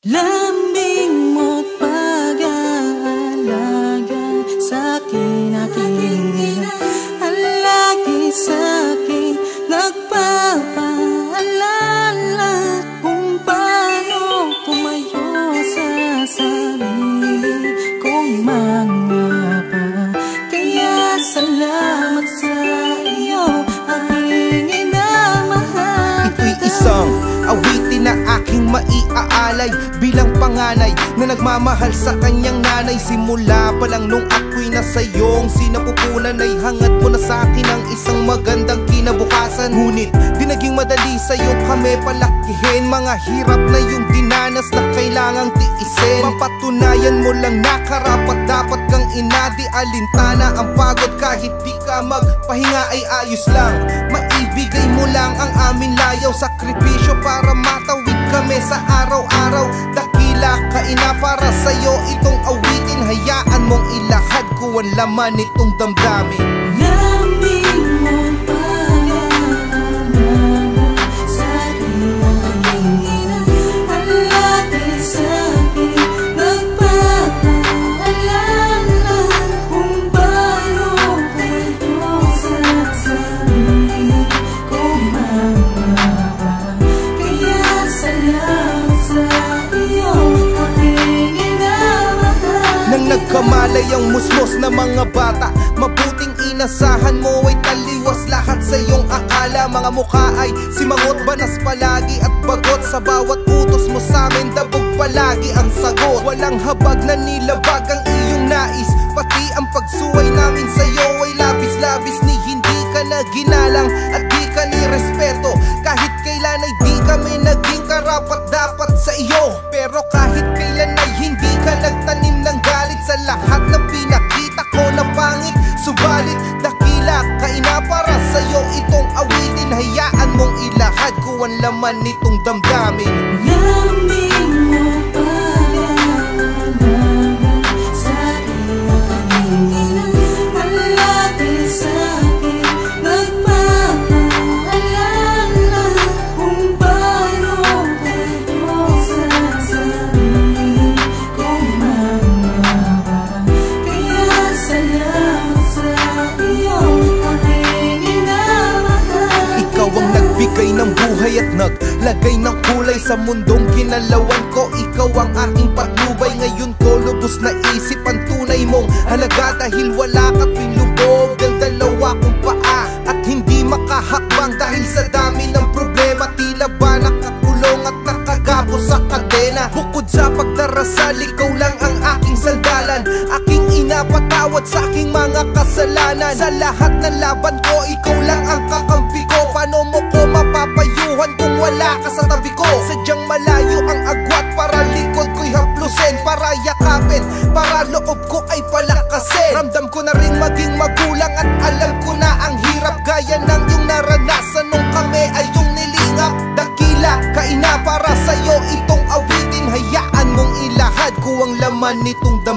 Lambing mo't pag-aalaga sa'kin, aking halagi sa'kin, nagpapaalala kung paano tumayo sa sarili kong mga pa. Kaya salamat sa iyo, aking inamahal. Ito'y isang awitin na aking maiaalay bilang panganay na nagmamahal sa kanyang nanay. Simula pa lang nung ako'y nasa iyong sinapupunan ay hangad mo na sa akin ang isang magandang kinabukasan. Ngunit di naging madali sa'yo kami palakihin, mga hirap na yung dinanas na kailangang tiisin. Mapatunayan mo lang na karapat dapat kang ina, di alintana ang pagod kahit di ka magpahinga ay ayos lang. Maibigay mo lang ang amin layaw, sakripisyo para matawid kami sa araw-araw. Dakila ka ina, para sa'yo itong awitin, hayaan mong ilahad ko ang laman nitong damdamin. Lambing mo't pag-aalaga sa'kin, aking halagi sa'kin, nagpapaalala kung paano tayo sa sarili kong mga pa. Kaya salamat sa iyo, aking inamahal. Nang nagkamalay ang musmos na mga bata, mabuting inasahan mo ay taliwas lahat sa iyong akala. Mga mukha ay simangot, banas palagi at bagot, sa bawat utos mo sa'min dabog palagi ang sagot. Walang habag na nilabag ang iyong nais, pati ang pagsuway namin sa'yo ay labis-labis ni hindi ka na ginalang at di ka ni respeto. Kahit kailan ay di kami naging karapat-dapat sa iyo, pero kahit kailan ay hindi ka nagtanim ng galit sa lahat ng pinakita ko na pangit. Subalit dakila ka ina, para sa'yo itong awitin, hayaan mong ilahad ko ang laman nitong damdamin. Lambing mo't pag-aalaga sa'kin, aking halagi sa'kin, nagpapaalala kung paano tayo sa sarili kong mga pa. Kaya salamat sa iyo, aking inamahal. Ikaw ang nagbigay ng buhay at naglagay ng kulay sa mundong ginalawan ko. Ikaw ang aking patnubay, ngayon ko lubos na isip ang tunay mong halaga. Dahil wala ka pinlubog ang dalawa kong paa at hindi makahakbang dahil sa dami ng problema. Tila ba nakakulong at nakagapos sa kadena. Bukod sa pagdarasal, ikaw lang ang aking sandalan, aking inapatawad sa aking mga kasalanan. Sa lahat ng laban ko, ikaw lang ang kakampi ko. Paano mo ko mapapayuhan kung wala ka sa tabi ko? Sadyang malayo ang agwat para likod ko'y haplusin, para yakapin, para loob ko ay palakasin. Ramdam ko na rin maging magulang at alam ko na ang hirap, gaya ng yung naranasan nung kami ay yung nilingap. Dakila ka ina, para sa'yo itong awitin, hayaan mong ilahad ko ang laman nitong damdamin.